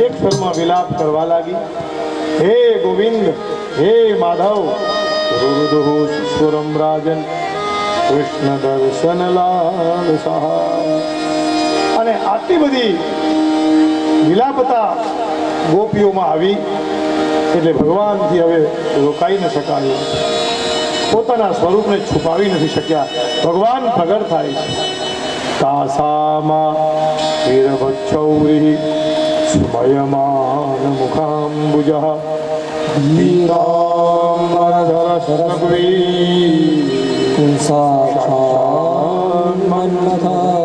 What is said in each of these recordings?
એક સ્વરમાં વિલાપ કરવા લાગી, હે ગોવિંદ, હે માધવ, રુદુ સ્વરમ રાજન, કૃષ્ણ દર્શન લાલ સહાય. અને આટલી બધી વિલાપતા ગોપીઓમાં આવી એટલે ભગવાનથી હવે રોકાઈ ન શકાયું. પોતાના સ્વરૂપને છુપાવી નથી શક્યા. ભગવાન પ્રગટ થાય છે. તાસામાં વીરભક્ષૌરી સ્મયમાન મુખાંબુજ પીતાંબરધર શરગ્વી સાક્ષાત મન્મથા.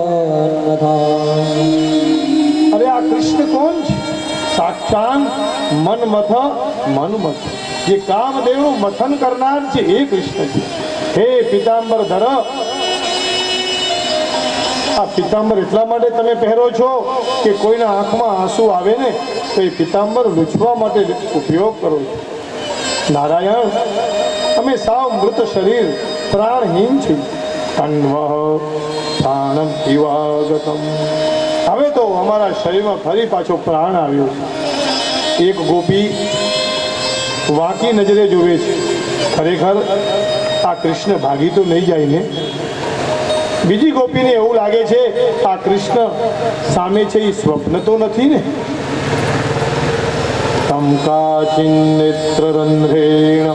અરે આ કૃષ્ણ કોણ છે? સાક્ષાત મન્મથ. જે કામદેવનું મથન કરનાર છે એ કૃષ્ણ છે. હે પીતાંબરધર, આ પિતાંબર એટલા માટે તમે પહેરો છો કે કોઈના આંખમાં આંસુ આવે ને તો એ પિતાંબર લૂછવા માટે ઉપયોગ કરો છો. નારાયણ, અમે સાવ મૃત શરીર, પ્રાણહીન છીએ. તન્વઃ પ્રાણમ દિવાગતમ. હવે તો અમારા શરીરમાં ફરી પાછો પ્રાણ આવ્યો છે. એક ગોપી વાંકી નજરે જોવે છે, ખરેખર આ કૃષ્ણ ભાગી તો નહીં જાય ને. બીજી ગોપીને એવું લાગે છે આ કૃષ્ણ સામે છે એ સ્વપ્ન તો નથી ને. તમ કાચિન નેત્ર રંધ્રેણ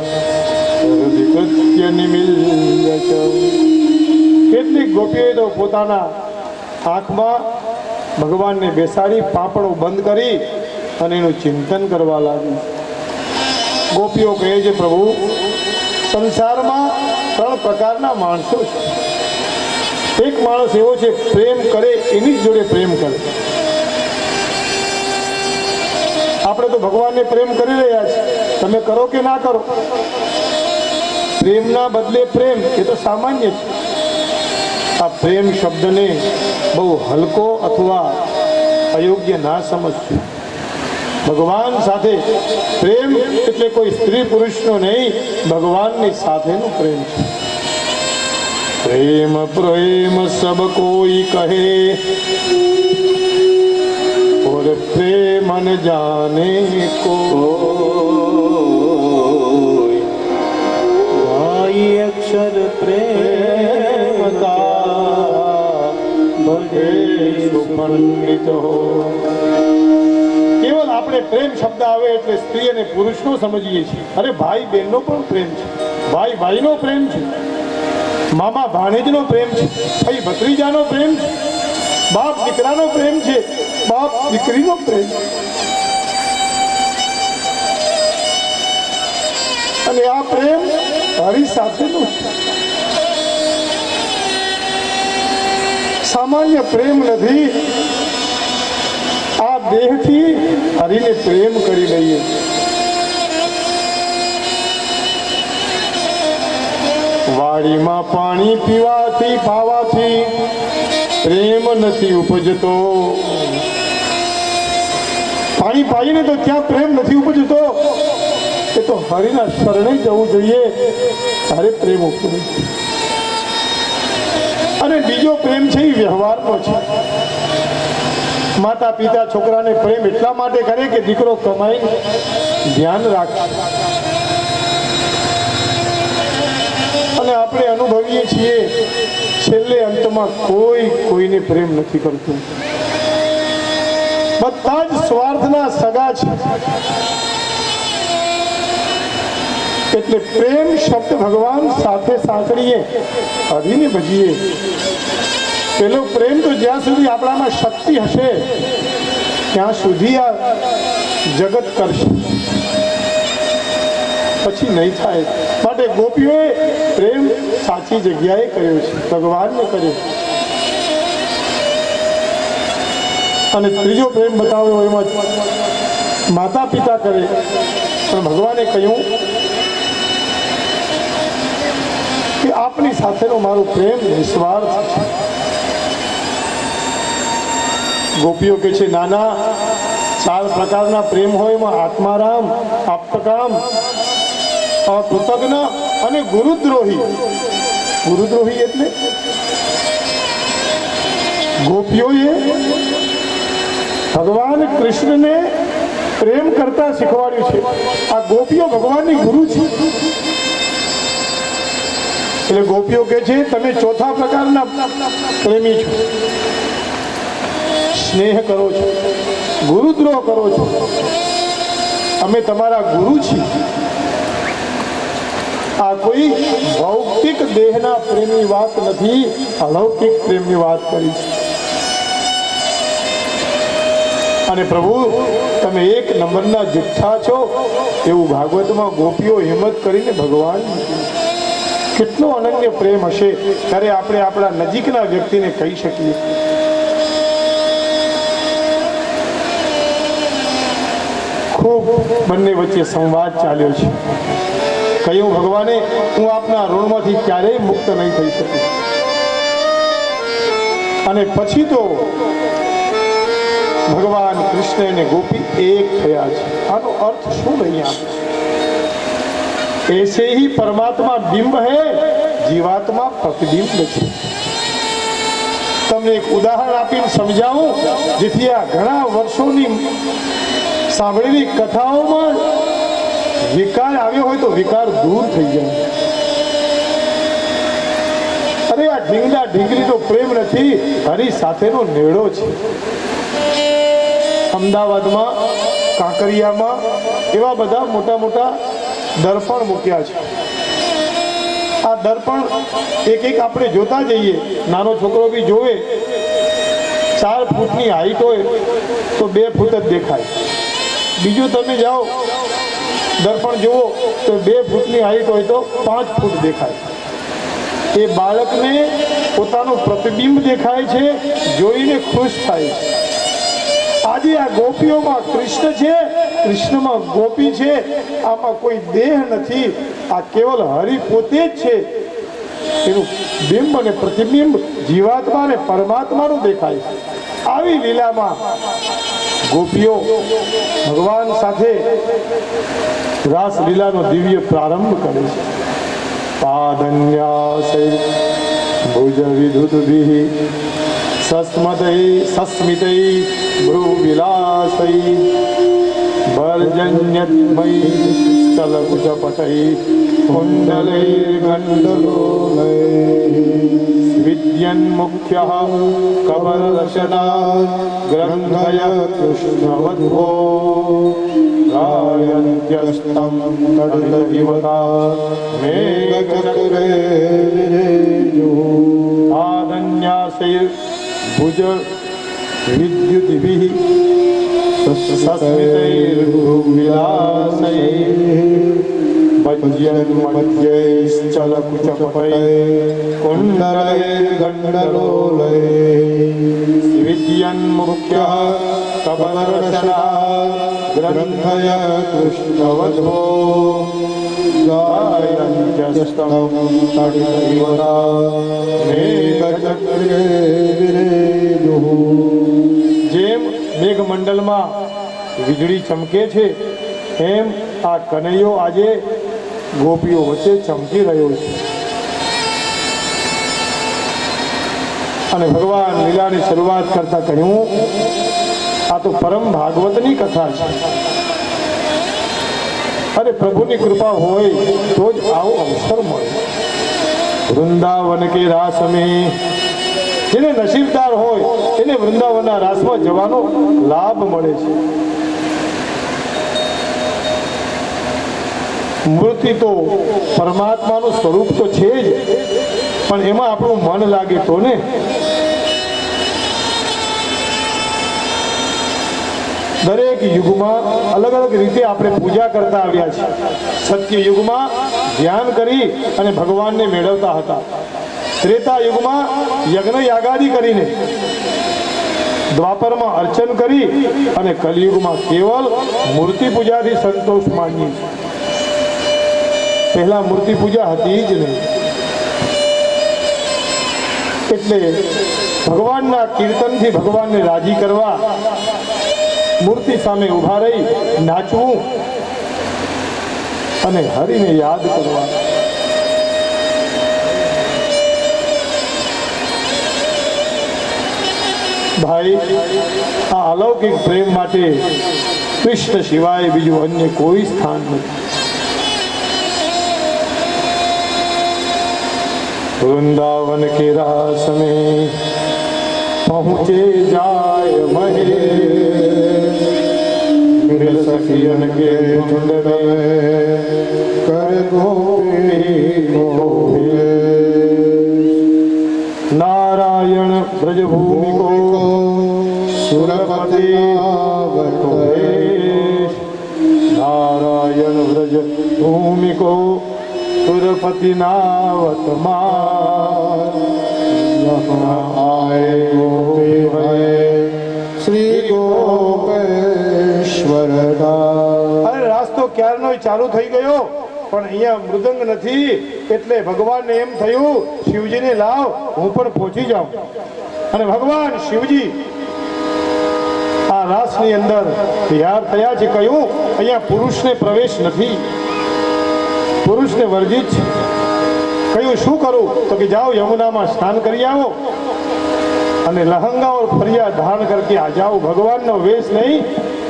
વિકૃત્ય નિમિલ્ય ચ. કેટલીક ગોપીઓએ તો પોતાના આંખમાં ભગવાનને બેસાડી પાંપડો બંધ કરી અને એનું ચિંતન કરવા લાગી. ગોપીઓ કહે છે, પ્રભુ, સંસારમાં 3 પ્રકારના માણસો છે. એક માણસ એવો છે પ્રેમ કરે એની જ જોડે પ્રેમ કરે. આપણે તો ભગવાનને પ્રેમ કરી રહ્યા છીએ, તમે કરો કે ના કરો. પ્રેમના બદલે પ્રેમ એ તો સામાન્ય છે. આ પ્રેમ શબ્દને બહુ હલકો અથવા અયોગ્ય ના સમજજો. ભગવાન સાથે પ્રેમ એટલે કોઈ સ્ત્રી પુરુષનો નહીં, ભગવાનની સાથેનો પ્રેમ છે. પ્રેમ પ્રેમ સબ કોઈ કહે और प्रेम न जाने कोई. गाई अक्षर प्रेम का भजे सुपंडित हो. કેવલ આપણે પ્રેમ શબ્દ આવે એટલે સ્ત્રી અને પુરુષનો સમજીએ છીએ. અરે ભાઈ બહેનનો પણ પ્રેમ છે, ભાઈ ભાઈનો પ્રેમ છે, મામા ભાણેજનો પ્રેમ છે, ભાઈ ભત્રીજાનો પ્રેમ છે, બાપ દીકરાનો પ્રેમ છે, બાપ દીકરીનો પ્રેમ છે. અને આ પ્રેમ હરિ સાથેનો છે. સામાન્ય પ્રેમ નથી. આ દેહથી હરિને પ્રેમ કરી લઈએ. વાડીમાં પાણી પીવાથી પાવાથી પ્રેમ નથી ઉપજતો. પાણી પાઈને તો ત્યાં પ્રેમ નથી ઉપજતો. એ તો હરિના શરણે જવું જોઈએ, ત્યારે પ્રેમ ઉપજે. અને બીજો પ્રેમ છે એ વ્યવહારનો છે. માતા પિતા છોકરાને પ્રેમ એટલા માટે કરે કે દીકરો કમાઈ ધ્યાન રાખે. અને આપણે અનુભવીએ છીએ છેલ્લે અંતમાં કોઈ કોઈને પ્રેમ નથી કરતું. બધા જ સ્વાર્થના સગા છે. એટલે પ્રેમ શબ્દ ભગવાન સાથે સાંકળીએ, હરિને ભજીએ. પેલો પ્રેમ તો જ્યાં સુધી આપણામાં શક્તિ હશે ત્યાં સુધી આ જગત કરશે, પછી નહીં થાય. માટે ગોપીઓએ પ્રેમ સાચી જગ્યાએ કર્યો છે, ભગવાનને કર્યો. અને ત્રીજો પ્રેમ બતાવ્યો એમાં માતા પિતા કરે, પણ ભગવાને કહ્યું કે આપની સાથેનો મારો પ્રેમ નિસ્વાર્થ છે. ગોપીઓ કે છે, નાના 4 પ્રકારના પ્રેમ હોય, એમાં આત્મારામ, આપ્તકામ, અકૃતજ્ઞ અને ગુરુદ્રોહી. ગુરુદ્રોહી એટલે ભગવાન કૃષ્ણને પ્રેમ કરતા શીખવાડ્યું છે. આ ગોપીઓ ભગવાનની ગુરુ છે. એટલે ગોપીઓ કહે છે તમે ચોથા પ્રકારના પ્રેમી છો, સ્નેહ કરો છો, ગુરુદ્રોહ કરો છો. અમે તમારા ગુરુ છીએ. આ કોઈ ભૌતિક દેહના પ્રેમની વાત નથી, અલૌકિક પ્રેમની વાત કરી છે. અને પ્રભુ તમે એક નંબરના જુઠ્ઠા છો એવું ભાગવતમાં ગોપીઓ હિંમત કરીને ભગવાન, કેટલો અનન્ય પ્રેમ હશે ત્યારે આપણે આપણા નજીકના વ્યક્તિને કહી શકીએ. ખૂબ બંને વચ્ચે સંવાદ ચાલ્યો છે. કહ્યું ભગવાને હું આપના ઋણમાંથી ક્યારેય મુક્ત નહીં થઈ શકું. અને પછી તો ભગવાન કૃષ્ણ અને ગોપી એક થયા છે. આનો અર્થ શું નહીં આપે? ऐसे ही परमात्मा बिंब है, जीवात्मा प्रतिबिंब છે. તમને એક ઉદાહરણ આપીને સમજાવું જેથી આ ઘણા વર્ષોની સાંભળેલી કથાઓમાં વિકાર આવ્યો હોય તો વિકાર દૂર થઈ જાય. અરે આ ઢીંગલા ઢીંગલીનો પ્રેમ નથી, હરી સાથેનો નેડો છે. અમદાવાદમાં કાંકરિયામાં એવા બધા મોટા મોટા દર્પણ મૂક્યા છે. આ દર્પણ એક એક આપણે જોતા જઈએ, નાનો છોકરો બી જોવે, 4 ફૂટની હાઈટ હોય તો 2 ફૂટ જ દેખાય. બીજું તમે જાઓ દર્પણ જુઓ તો 2 ફૂટની હાઈટ હોય તો 5 ફૂટ દેખાય. એ બાળકને પોતાનું પ્રતિબિંબ દેખાય છે, જોઈને ખુશ થાય છે. આજે આ ગોપીઓમાં કૃષ્ણ છે, કૃષ્ણમાં ગોપી છે. આમાં કોઈ દેહ નથી, આ કેવલ હરિ પોતે જ છે. એનું બિંબ અને પ્રતિબિંબ જીવાત્મા અને પરમાત્માનું દેખાય છે. આવી લીલામાં ગોપીઓ ભગવાન સાથે રાસ લીલાનો દિવ્ય પ્રારંભ કરે છે. પાદન્યાસે ભુજ વિદુતભિઃ સસ્મિતૈ ભ્રુ વિલાસૈ વર્જન્યત્મૈ ચલકુચપટૈ કુંડલૈર્ગંડલોલૈ વિદ્યન્મુખ્યઃ કબરદશના ગ્રંથય કૃષ્ણવદ્ભો ગાયન્ત્યસ્તં તડિલવિવતા મેઘચક્રે આદન્યાસૈ ભુજ વિદ્યુતિભિઃ સસ્મિતૈર્ભુવિલાસૈ કુંડલૈર્ગંડલોલૈ વિદ્યન્મુખ્યઃ કબરદશના ગ્રંથય કૃષ્ણવદ્ભો ગાયન્ત્યસ્તં તડિલવિવતા મેઘચક્રે વિરેજુઃ. જેમ મેઘમંડળમાં વીજળી ચમકે છે એમ આ કનૈયો આજે ગોપીઓ વચ્ચે ચમકી રહ્યો છે. અને ભગવાન લીલાની શરૂઆત કરતા કહ્યું આ તો પરમ ભાગવતની કથા છે. અરે પ્રભુની કૃપા હોય તો જ આવો અવસર મળે. વૃંદાવન કે રાસ મેં, જેને નસીબદાર હોય એને વૃંદાવનના રાસમાં જવાનો લાભ મળે છે. મૂર્તિ તો પરમાત્માનું સ્વરૂપ તો છે જ, પણ એમાં આપણું મન લાગે તો ને. દરેક યુગમાં અલગ અલગ રીતે આપણે પૂજા કરતા આવ્યા છીએ. સત્ય યુગમાં ધ્યાન કરી અને ભગવાનને મેળવતા હતા. ત્રેતા યુગમાં યજ્ઞ યાગાદી કરીને, દ્વાપરમાં અર્ચન કરી અને કલિયુગમાં કેવલ મૂર્તિ પૂજાથી સંતોષ માનીએ. પહેલા મૂર્તિ પૂજા હતી જ નહીં. એટલે ભગવાનના કીર્તનથી ભગવાનને રાજી કરવા મૂર્તિ સામે ઊભા રહી નાચવું અને હરિને યાદ કરવા. ભાઈ, આ અલૌકિક પ્રેમ માટે કૃષ્ણ સિવાય બીજું અન્ય કોઈ સ્થાન નથી. वृंदावन के रास में पहुँचे जाय महेश, मिल सखियन के झुंड में कर गोपी मोहे. नारायण ब्रजभूमि को सुरपति वेश, नारायण ब्रज भूमि को सुरपति नावत मार. आए गोपी भय श्री ગોપેશ્વર દાસ. અરે રાસ્તો ક્યારનો ચાલુ થઈ ગયો પણ અહીંયા મૃદંગ નથી એટલે ભગવાનને એમ થયું શિવજીને લાવ હું પણ પહોંચી જાઉં. અને ભગવાન શિવજી આ રાસની અંદર તૈયાર થયા છે. કહ્યું અહીંયા પુરુષને પ્રવેશ નથી, પુરુષને વર્જિત છે. કહ્યું શું કરું? તો કે જાઓ યમુનામાં સ્નાન કરી આવો અને લહંગા और ફરિયા ધારણ કરકે આ જાઓ. ભગવાનનો વેશ નહીં,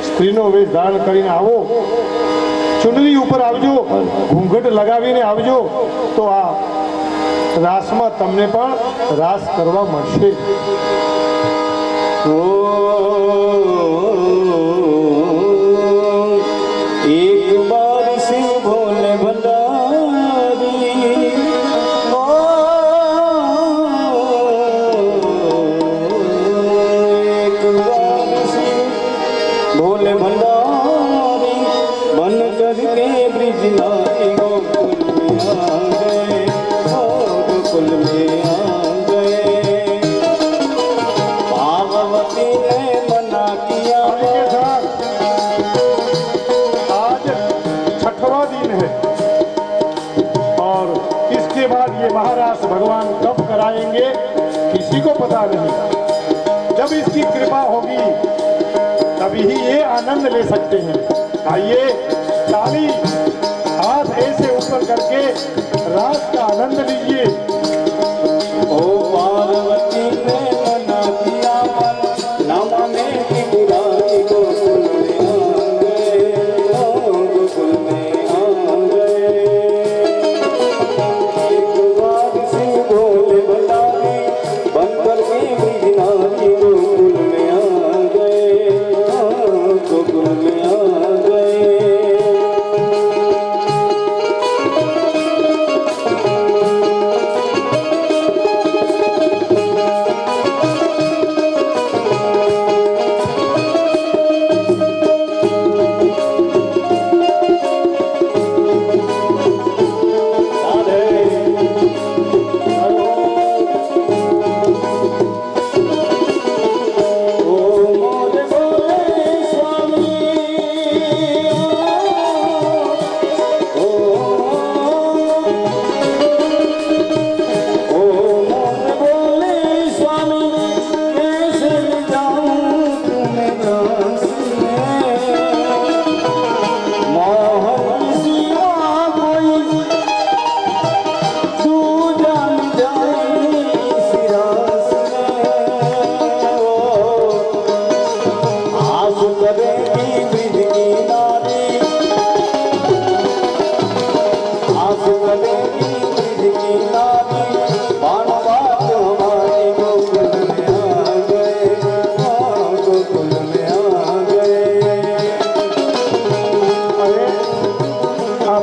સ્ત્રીનો વેશ ધારણ કરીને આવો. ચુંદડી ઉપર આવજો, ઘૂંઘટ લગાવીને આવજો તો આ રાસમાં તમને પણ રાસ કરવા મળશે. एक बार शिव भोले भंडारी, एक बार शिव भोले भंडारी बन करके ब्रिज लाई गोकुल में आ गए, गोकुल में आ गए. पार्वती ने मना किया, आज छठवां दिन है और इसके बाद ये महारास भगवान कब कराएंगे किसी को पता नहीं. जब इसकी कृपा होगी तभी ही ये आनंद ले सकते हैं. आइए ताली हाथ ऐसे ऊपर करके रास का आनंद लीजिए. ओ पार्वती ने मना किया मन नाम में की बुराई, गोकुल में आ गए, गोकुल में आ गए. एक बार शिव भोले भंडारी बन करके ब्रिज लाई गोकुल में आ गए, गोकुल में आ गए.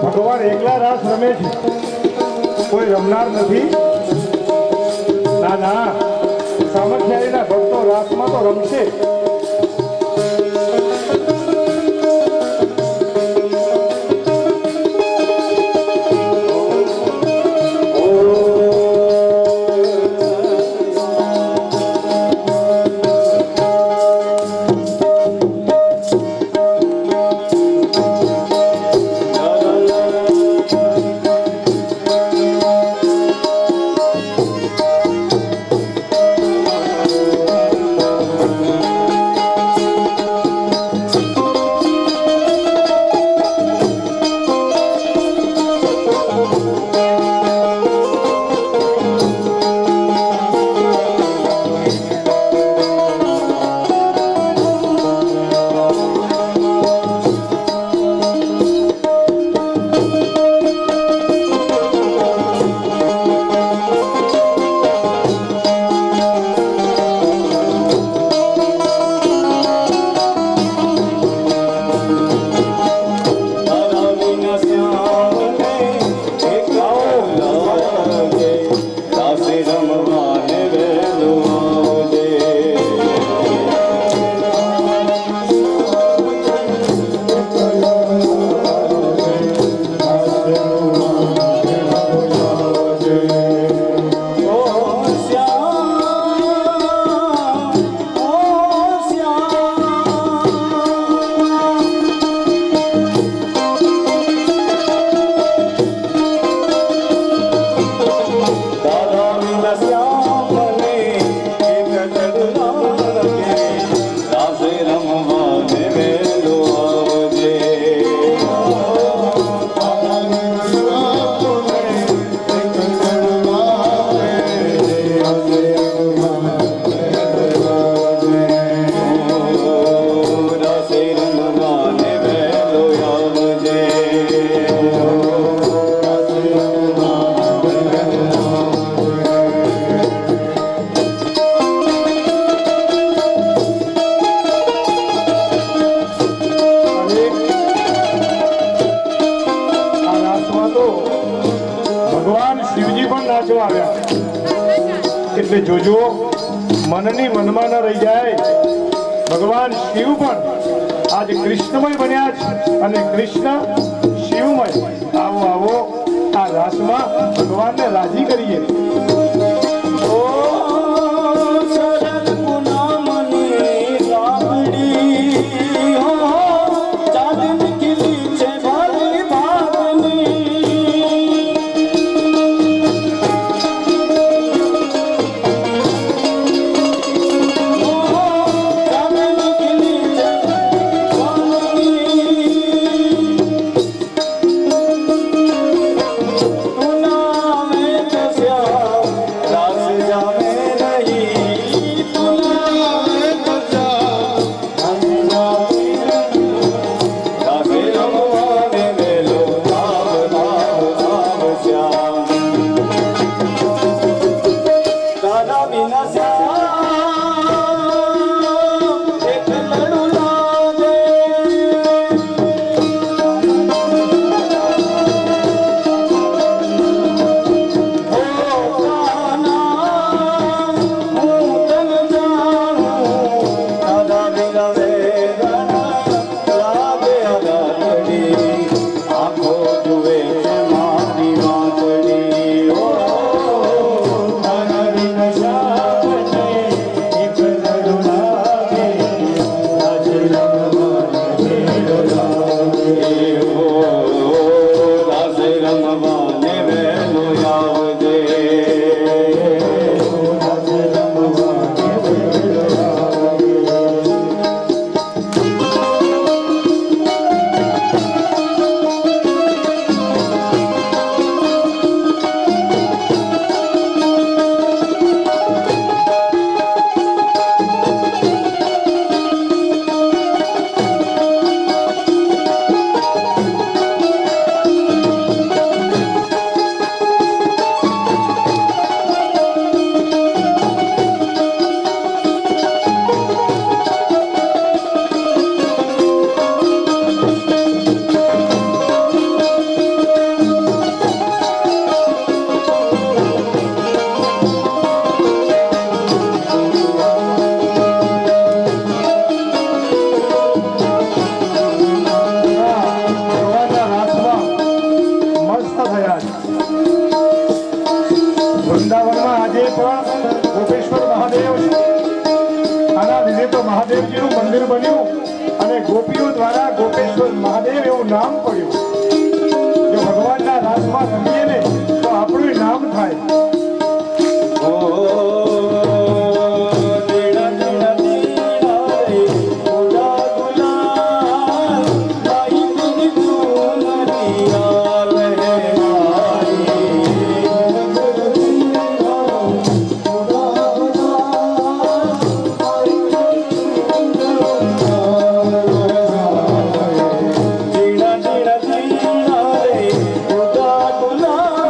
ભગવાન એકલા રાસ રમે છે, કોઈ રમનાર નથી. ના ના, સામર્થ્યારીના ભક્તો રાસમાં તો રમશે. નાચવા આવ્યા એટલે જોજો મનની મનમાં ન રહી જાય. ભગવાન શિવ પણ આજે કૃષ્ણમય બન્યા છે અને કૃષ્ણ શિવમય. આવો આવો આ રાસમાં ભગવાનને રાજી કરીએ. ઓ શરદ પૂનમની રામડી હો ચાંદન ખીલી છે ભારી ભાગની ચાંદન ખીલી છે ભાગની પૂનમે તો શ્યામ રાસ જામે નહીં પૂનમે તો શ્યામ રાસ જામે રમવાને મેલો ભાવ ભાવ ભાવ શ્યામ તારા વિના શ્યામ એક લડુ લાગે રમવાને વેલો આવજે ભગવાનના રાસમાં મસ્ત થયા છે. વૃંદાવનમાં આજે પણ ગોપેશ્વર મહાદેવ છે. આના લીધે તો મહાદેવજીનું મંદિર બન્યું અને ગોપીઓ દ્વારા ગોપેશ્વર મહાદેવ એવું નામ પડ્યું. જો ભગવાનના રાસમાં રમીએ ને તો આપણું નામ થાય. ઓ દીડા દીડા દીડા રે ઉડા ગુલાલ ભાઈ દિન તું નરિયા લે દીડા દીડા દીડા રે ઉડા ગુલાલ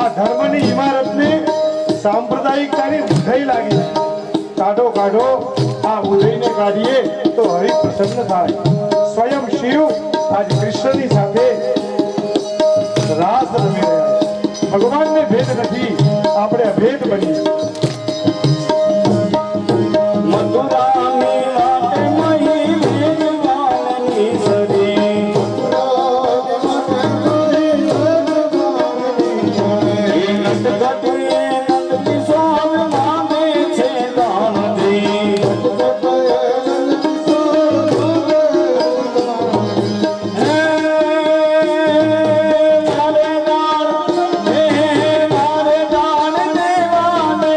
આ ધર્મની ઇમારતને સાંપ્રદાયિકતાની ઉધઈ લાગી છે. કાઢો કાઢો, આ ઉધઈને કાઢીએ તો હરિ પ્રસન્ન થાય. સ્વયં શિવ આજ કૃષ્ણની સાથે રાસ રમી રહ્યા છે. ભગવાનને ભેદ નથી, આપણે અભેદ બનીએ. મથુરાની વાટે મહી વેદવાનની સરી નટગઢે નંદકિશોર માંગે છે દાનથી મારે દાન દેવાને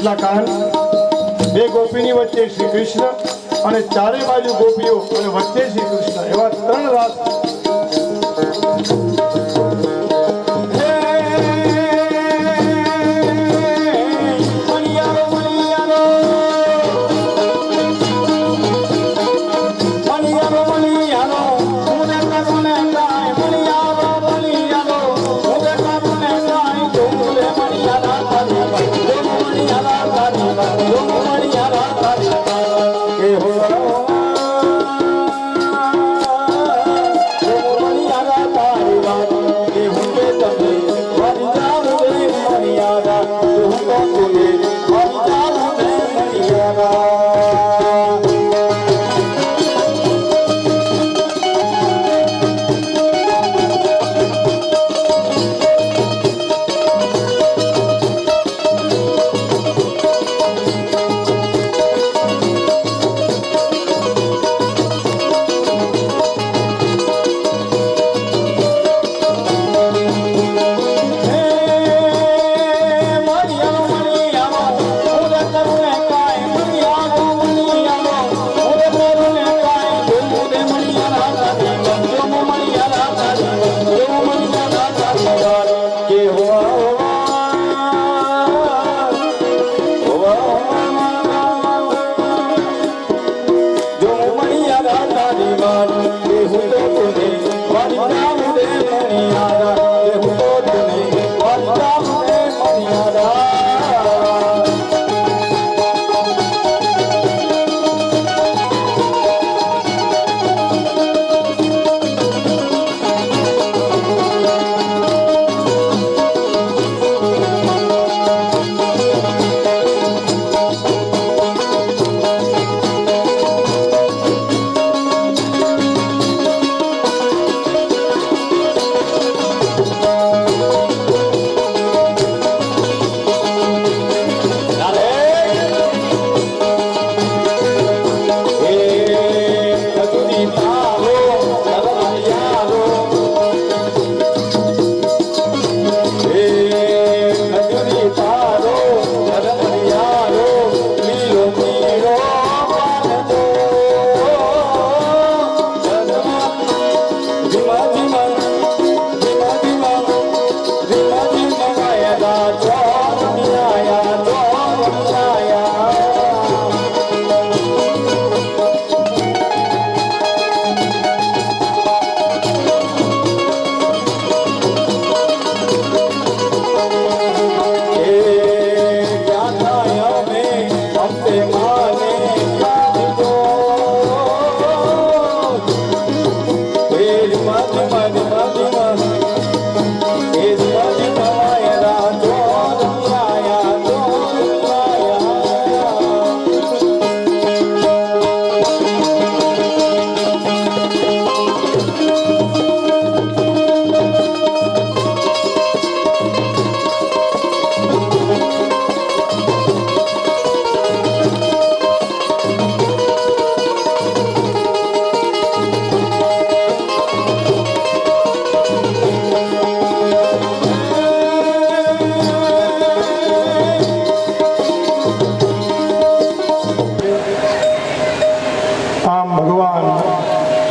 એટલા કાન, બે ગોપીની વચ્ચે શ્રી કૃષ્ણ અને ચારે બાજુ ગોપીઓ અને વચ્ચે શ્રી કૃષ્ણ, એવા 3 રાસ.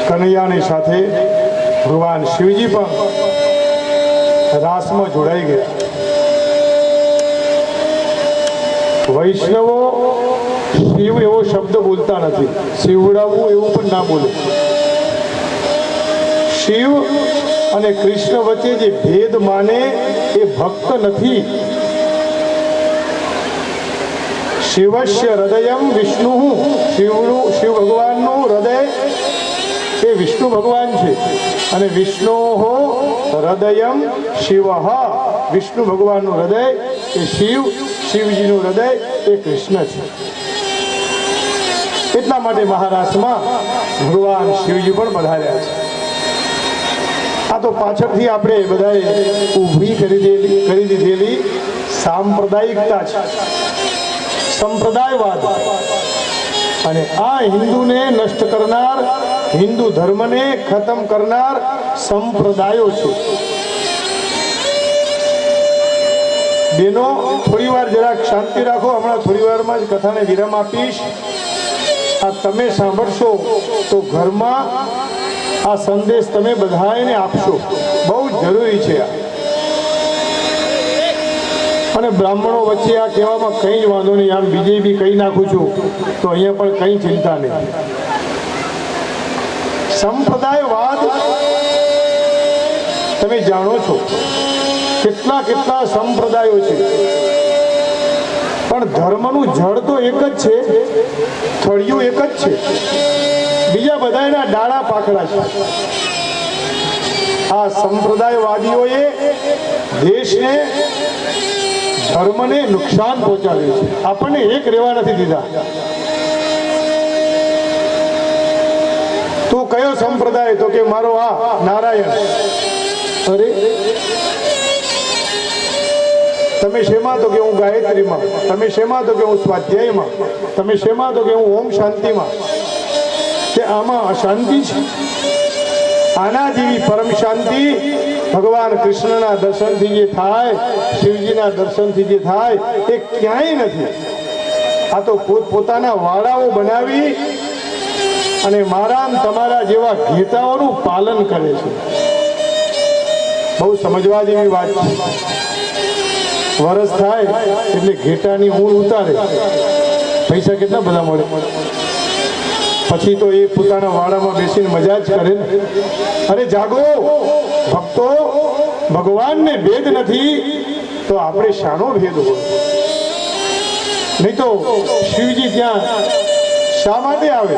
કનૈયાની સાથે ભગવાન શિવજી પણ રાસમાં જોડાઈ ગયા. વૈષ્ણવો શિવ એવો શબ્દ બોલતા નથી, શિવડાવવું એવું પણ ના બોલે. શિવ અને કૃષ્ણ વચ્ચે જે ભેદ માને એ ભક્ત નથી. શિવસ્ય હૃદયમ વિષ્ણુ, શિવ ભગવાનનું હૃદય એ વિષ્ણુ ભગવાન છે અને વિષ્ણુ હૃદયમ શિવ, વિષ્ણુ ભગવાનનું હૃદય એ શિવ, શિવજીનું હૃદય એ કૃષ્ણ છે. એટલા માટે મહારાષ્ટ્રમાં ભગવાન શિવજી પણ પધાર્યા છે. આ તો પાછળથી આપણે બધાએ ઊભી કરી દીધેલી સાંપ્રદાયિકતા છે, સંપ્રદાયવાદ. અને આ હિન્દુને નષ્ટ કરનાર, હિન્દુ ધર્મને ખતમ કરનાર સંપ્રદાયો છે. બેનો થોડી વાર જરાક શાંતિ રાખો. હમણાં થોડી વારમાં જ કથાને વિરામ આપીશ. આ તમે સાંભળશો તો ઘરમાં આ સંદેશ તમે બધાને આપશો. બહુ જ જરૂરી છે આ. અને બ્રાહ્મણો વચ્ચે આ કહેવામાં કંઈ જ વાંધો નહીં. આમ બીજે બી કહી નાખું છું તો અહીંયા પણ કંઈ ચિંતા નહીં. સંપ્રદાયવાદ તમે જાણો છો કેટલા કેટલા સંપ્રદાયો છે, પણ ધર્મનું જળ તો એક જ છે, થળિયું એક જ છે. બીજા બધાના ડાળા પાકડા છે. આ સંપ્રદાયવાદીઓએ દેશને ધર્મને નુકસાન પહોંચાડ્યું છે. આપણને એક રહેવા નથી દીધા. તું કયો સંપ્રદાય? તો કે મારો આ નારાયણ. અરે તમે શેમાં? તો કે હું ગાયત્રીમાં. તમે શેમાં? તો કે હું સ્વાધ્યાયમાં. તમે શેમાં? તો કે હું ઓમ શાંતિમાં. કે આમાં અશાંતિ છે? આના જેવી પરમ શાંતિ ભગવાન કૃષ્ણના દર્શનથી જે થાય, શિવજીના દર્શનથી જે થાય, એ ક્યાંય નથી. આ તો પોતાના વાડાઓ બનાવી અને મારા તમારા જેવા ઘેટાઓનું પાલન કરે છે. બહુ સમજવા જેવી વાત છે. વરસ થાય એટલે ઘેટાની ઊન ઉતારે, પૈસા કેટલા બધા મળે. પછી તો એ પોતાના વાડામાં બેસીને મજા જ કરે ને. અરે જાગો ભક્તો, ભગવાનને ભેદ નથી તો આપણે શાનો ભેદ હોય? નહીં તો શિવજી ત્યાં શા માટે આવે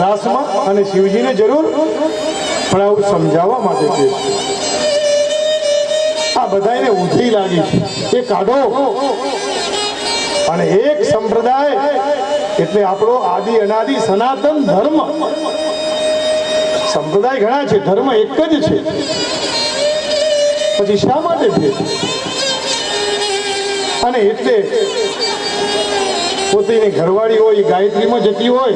રાસમાં? અને શિવજીને જરૂર પણ આવું સમજાવવા માટે છે. આ બધાને ઊંધી લાગી છે, એ કાઢો. અને એક સંપ્રદાય એટલે આપણો આદિ અનાદિ સનાતન ધર્મ. સંપ્રદાય ઘણા છે, ધર્મ એક જ છે. પછી શા માટે ભેદ? અને એટલે પોતાની ઘરવાળી હોય એ ગાયત્રીમાં જતી હોય,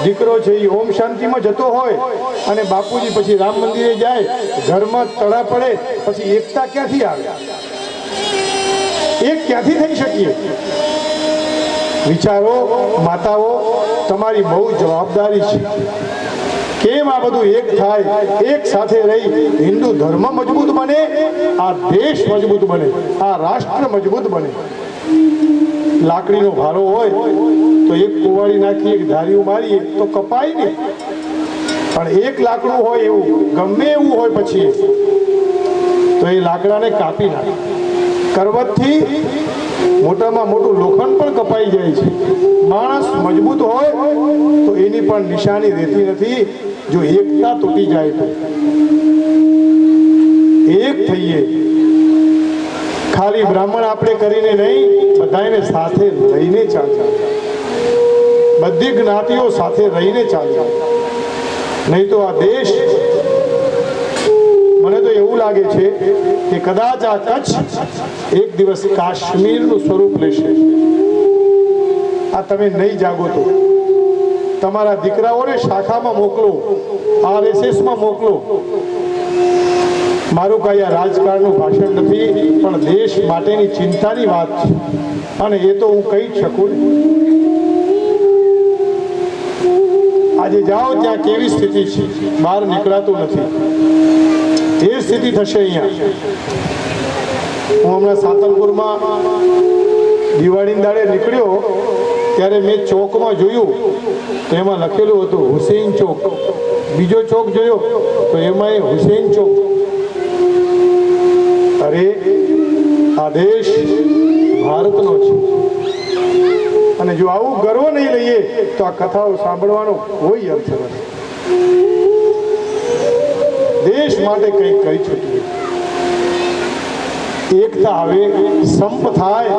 દીકરો છે એ ઓમ શાંતિમાં જતો હોય, અને બાપુજી પછી રામ મંદિરે જાય, ઘરમાં તડા પડે, પછી એકતા ક્યાંથી આવે? એક ક્યાંથી થઈ શકીએ? વિચારો માતાઓ, તમારી બહુ જવાબદારી છે. કેમ આ બધું એક થાય, એક સાથે રહી હિન્દુ ધર્મ મજબૂત બને, આ દેશ મજબૂત બને, આ રાષ્ટ્ર મજબૂત બને. લાકડીનો ભારો હોય તો એક કુવાડી નાખીએ, એક ધાર્યું મારીએ તો કપાય નહીં. પણ એક લાકડું હોય એવું ગમે એવું હોય પછી તો એ લાકડાને કાપી નાખે. કરવતથી મોટામાં મોટું લોખંડ પણ કપાઈ જાય છે. માણસ મજબૂત હોય તો એની પણ નિશાની રહેતી નથી. જો એકતા તૂટી જાય તો એક થઈએ. ખાલી બ્રાહ્મણ આપણે કરીને નહીં, બધાને સાથે લઈને ચાલતા, બધી જ્ઞાતિઓ સાથે રહીને ચાલતા. નહીં તો આ દેશ, મને તો એવું લાગે છે કે કદાચ આ કચ્છ એક દિવસ કાશ્મીરનું સ્વરૂપ લેશે. આ તમે નહીં જાગો તો તમારા દીકરાઓને શાખામાં મોકલો, RSSમાં મોકલો. મારું કાંઈ આ રાજકારણનું ભાષણ નથી, પણ દેશ માટેની ચિંતાની વાત છે. અને એ તો હું કહી જ શકું ને. આજે જાઓ ત્યાં કેવી સ્થિતિ છે, બહાર નીકળાતું નથી. એ સ્થિતિ થશે અહીંયા. હું હમણાં સાતલપુરમાં દિવાળીના દાડે નીકળ્યો ત્યારે મેં ચોકમાં જોયું તો એમાં લખેલું હતું હુસેન ચોક. બીજો ચોક જોયો તો એમાં હુસેન ચોક. અરે આ દેશ ભારતનો છે. અને જો આવું ગર્વ નહીં લઈએ તો આ કથાઓ સાંભળવાનો કોઈ અર્થ નથી. દેશ માટે કંઈક કરી છૂટીએ. એકતા આવે, સંપ થાય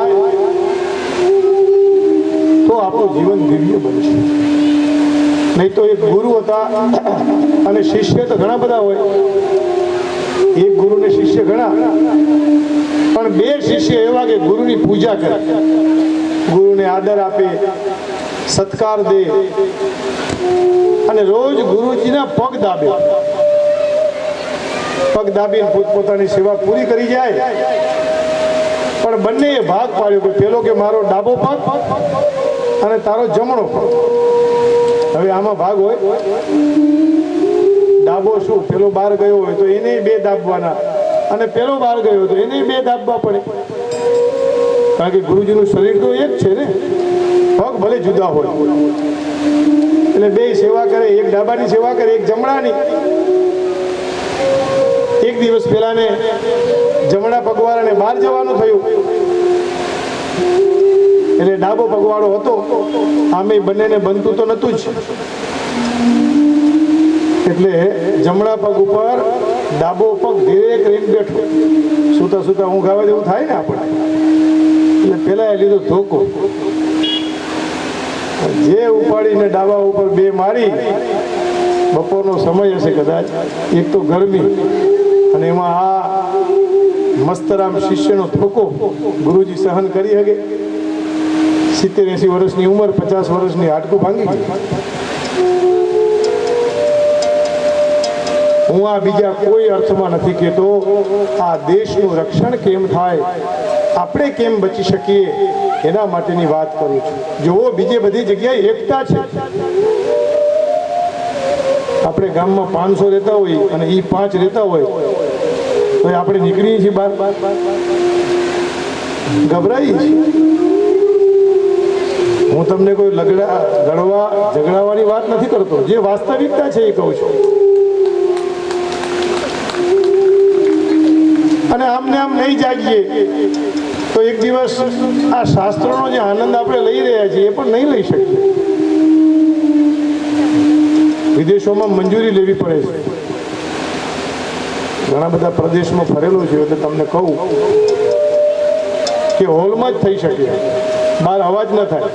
તો આપણું જીવન દિવ્ય બનશે. નહીં તો એક ગુરુ હતા અને શિષ્ય તો ઘણા બધા હોય. એક ગુરુ ને શિષ્ય ઘણા, પણ બે શિષ્ય એવા કે ગુરુની પૂજા કરે, ગુરુને આદર આપે, સત્કાર દે અને રોજ ગુરુજીના પગ દાબે. પગ દાબીને પોતપોતાની સેવા પૂરી કરી જાય પણ બંનેએ ભાગ પાડ્યો કે પેલો કે મારો ડાબો પગ અને તારો જમણો પગ. હવે આમાં ભાગ હોય, ડાબો શું, પેલો બહાર ગયો હોય તો એને બે દાબવાના, અને પેલો બહાર ગયો તો એને બે દાબવા પડે, કારણ કે ગુરુજીનું શરીર તો એક છે ને, પગ ભલે જુદા હોય. એટલે બે સેવા કરે, એક ડાબાની સેવા કરે, એક જમણાની. એક દિવસ પેલાને જમણા પગવાળાને બહાર જવાનું થયું, એટલે ડાબો પગવાળો હતો, આમે બંનેને બનતું તો નતું જ, એટલે જમણા પગ ઉપર ડાબો પગ ધીરે કરીને બેઠો. સૂતા સૂતા ઊંઘ આવે એવું થાય ને આપણે, એટલે પેલા એ લીધો ધોકો, જે ઉપાડીને ડાબા ઉપર બે મારી. બપોરનો સમય હશે કદાચ, એક તો ગરમી અને એમાં આ મસ્તરામ શિષ્યનો ધોકો ગુરુજી સહન કરી શકે? 70-80 વર્ષની ઉંમર, 50 વર્ષની હાડકું ભાંગી ગઈ. હું આ બીજા કોઈ અર્થમાં નથી કહેતો, આ દેશનું રક્ષણ કેમ થાય, આપણે કેમ બચી શકીએ એના માટેની વાત કરું છું. જુઓ, બીજે બધી જગ્યાએ એકતા છે. આપણે ગામમાં 500 રહેતા હોય અને એ 5 રહેતા હોય તો આપણે નીકળીએ છીએ બહાર, ગભરાઈએ છીએ. હું તમને કોઈ ઝઘડાવાની વાત નથી કરતો, જે વાસ્તવિકતા છે એ કહું છું. અને આમને આમ નહીં જાગીએ તો એક દિવસ આ શાસ્ત્રોનો જે આનંદ આપણે લઈ રહ્યા છીએ એ પણ નહીં લઈ શકીએ. વિદેશોમાં મંજૂરી લેવી પડે છે. ઘણા બધા પ્રદેશમાં ફરેલો છે એટલે તમને કહું કે હોલમાં જ થઈ શકે, બહાર અવાજ ન થાય,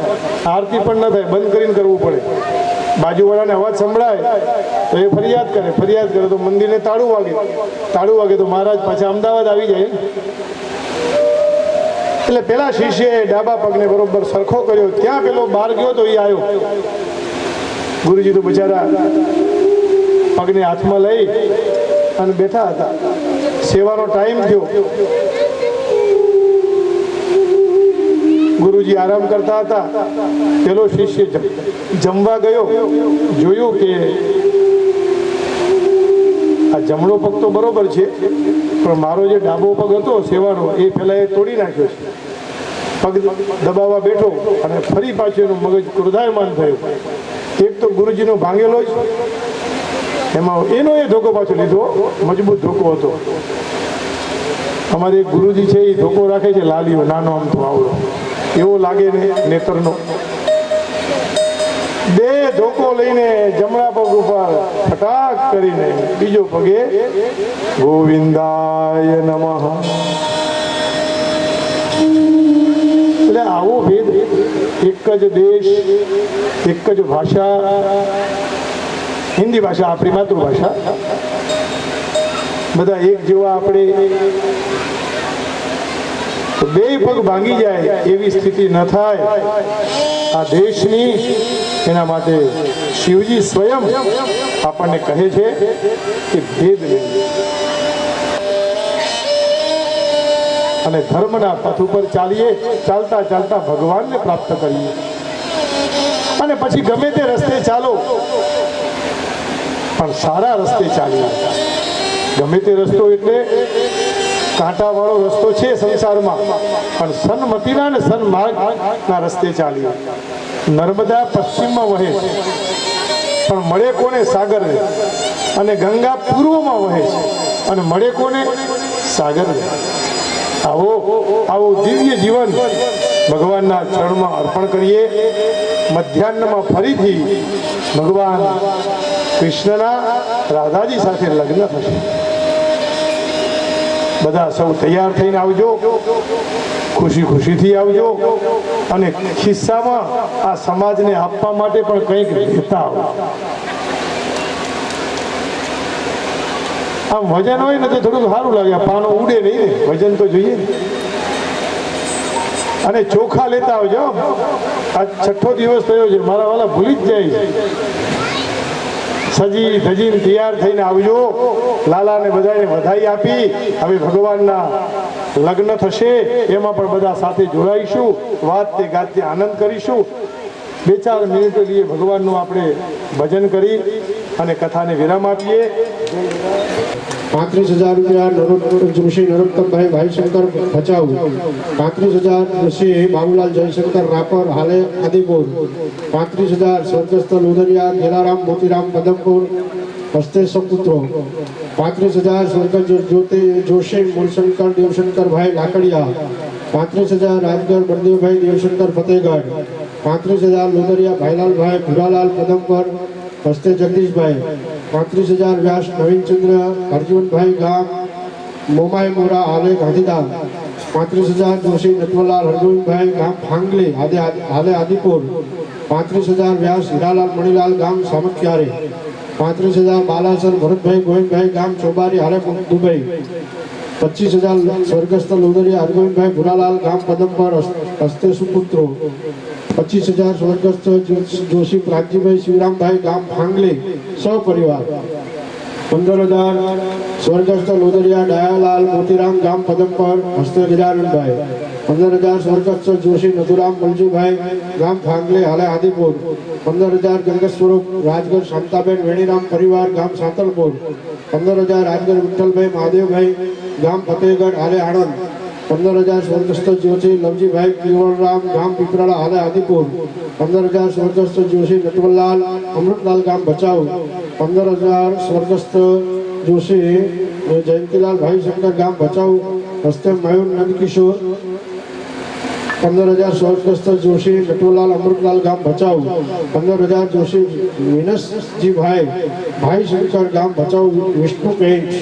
આરતી પણ ન થાય, બંધ કરીને કરવું પડે. બાજુવાળાને અવાજ સંભળાય તો એ ફરિયાદ કરે તો મંદિરને તાળું વાગે તો મહારાજ પાછા અમદાવાદ આવી જાય. એટલે પેલા શિષ્યએ ડાબા પગને બરોબર સરખો કર્યો, ત્યાં પેલો બહાર ગયો તો એ આવ્યો. ગુરુજી તો બિચારા પગને હાથમાં લઈ અને બેઠા હતા. સેવાનો ટાઈમ થયો, ગુરુજી આરામ કરતા હતા. પેલો શિષ્ય જમવા ગયો, જોયું કે આ જમણો પગ તો બરોબર છે, પણ મારો જે ડાબો પગ હતો સેવાનો એ પેલા એ તોડી નાખ્યો છે. પગ દબાવવા બેઠો અને ફરી પાછું એનું મગજ ક્રોધાયમાન થયું. એક તો ગુરુજીનો ભાંગેલો જ, એમાં એનો એ ધોકો પાછો લીધો, મજબૂત ધોકો હતો. અમારે એક ગુરુજી છે એ ધોકો રાખે છે, લાલીઓ નાનો આમ તો આવડો એવો લાગે ને નેત્રનો. બે ધોકો લઈને જમણા પગ ઉપર ફટાક કરીને બીજો પગે ગોવિંદાય નમઃ. એટલે આવો ભેદ, એક જ દેશ, એક જ ભાષા, હિન્દી ભાષા આપણી માતૃભાષા, બધા એક જેવા આપણે, તો બે પગ ભાંગી જાય એવી સ્થિતિ ન થાય આ દેશની. એના માટે શિવજી સ્વયં આપણને કહે છે કે ભેદ નહીં, અને ધર્મના પથ ઉપર ચાલીએ, ચાલતા ચાલતા ભગવાનને પ્રાપ્ત કરીએ. અને પછી ગમે તે રસ્તે ચાલો, પણ સારા રસ્તે ચાલીએ. ગમે તે રસ્તો એટલે કાંટાવાળો રસ્તો છે સંસારમાં, પણ સન્મતિના અને સન્માર્ગના રસ્તે ચાલીએ. નર્મદા પશ્ચિમમાં વહે છે, પણ મળે કોને? સાગરને. અને ગંગા પૂર્વમાં વહે છે, અને મળે કોને? સાગરને. આવો દિવ્ય જીવન ભગવાનના ચરણમાં અર્પણ કરીએ. મધ્યાહ્નમાં ફરીથી ભગવાન કૃષ્ણના રાધાજી સાથે લગ્ન થશે. બધા સૌ તૈયાર થઈને આવજો, ખુશી ખુશીથી આવજો, અને ખિસ્સામાં આ સમાજને આપવા માટે પણ કંઈક લેતા આવજો. આમ વજન હોય ને તો થોડું સારું લાગે, પાનો ઉડે નહીં ને, વજન તો જોઈએ ને. અને ચોખા લેતા આવજો. આ 6થો દિવસ થયો છે, મારા વાલા ભૂલી જ જાય છે. સજી ધજીને તૈયાર થઈને આવજો. લાલાને બધાને વધાઈ આપી હવે ભગવાનના લગ્ન થશે એમાં પણ બધા સાથે જોડાઈશું, વાતે ગાતે આનંદ કરીશું. 2-4 મિનિટ લઈએ ભગવાનનું આપણે ભજન કરી અને કથાને વિરામ આપીએ. 35,000 રૂપિયા જોશી નરોત્તમભાઈ ભાઈશંકર ભચાઉ. 35,000 જોશી બાબુલાલ જયશંકર રાપર હાલે આદિપુર. 35,000 સ્વર્ગસ્થ લોધરિયા ગેલારામ મોતીરામ પદમપુર હસ્તે સપુત્રો. 35,000 સ્વર્ગસ્થ જ્યોતિ જોશી મૂળશંકર દેવશંકરભાઈ લાકડિયા. 35,000 રાજગર બળદેવભાઈ દેવશંકર ફતેહગઢ. 35,000 લોધરિયા ભાઈલાલભાઈ ભુરાલાલ પદમપર હસ્તે જગદીશભાઈ. 35,000 વ્યાસ નવીનચંદ્ર અર્જુનભાઈ ગામ મોમાઈ મોરા હાલે ગાંધીધામ. 35,000 જોશી નટવરલાલ હરગોવિંદભાઈ ગામ ફાંગલી હાલે આદિપુર. 35,000 વ્યાસ હીરાલાલ મણીલાલ ગામ સામખિયારે. 35,000 બાલાસર ભરતભાઈ ગોવિંદભાઈ ગામ ચોબારી હાલે દુબઈ. 25,000 સ્વર્ગસ્થ લોધરિયા હરગોવિંદભાઈ ભુરાલાલ ગામ પદમપર હસ્તે સુપુત્રો. 25,000 સ્વર્ગસ્થ જોશી પ્રાગજીભાઈ શિવરામભાઈ ગામ ફાંગલી સહપરિવાર. 15,000 સ્વર્ગસ્થ લોધરિયા દયાલાલ મોતીરામ ગામ પદમપર હસ્તે ગજાનંદભાઈ. 15,000 સ્વર્ગસ્થ જોશી નથુરામ મલજીભાઈ ગામ ફાંગલી હાલે આદિપુર. 15,000 ગંગા સ્વરૂપ રાજગર શાંતાબેન વેણીરામ પરિવાર ગામ સાંતલપુર. 15,000 રાજગર વિઠ્ઠલભાઈ મહાદેવભાઈ ગામ ફતેહગઢ હાલે આણંદ. 15,000 સ્વર્ગસ્થ જોશી લવજીભાઈ કિવળરામ ગામ પીપરાળા હાલે આદિપુર. 15,000 સ્વર્ગસ્થ જોશી નટવરલાલ અમૃતલાલ ગામ ભચાઉ. 15,000 સ્વર્ગસ્થ જોશી જયંતિલાલ ભાઈશંકર ગામ ભચાઉ હસ્તે મયુર નંદકિશોર. 15,000 સ્વર્ગસ્થ જોશી નટવરલાલ અમૃતલાલ ગામ ભચાઉ. 15,000 જોશી વિનસજીભાઈ ભાઈશંકર ગામ ભચાઉ વિષ્ણુ પેન્ટ.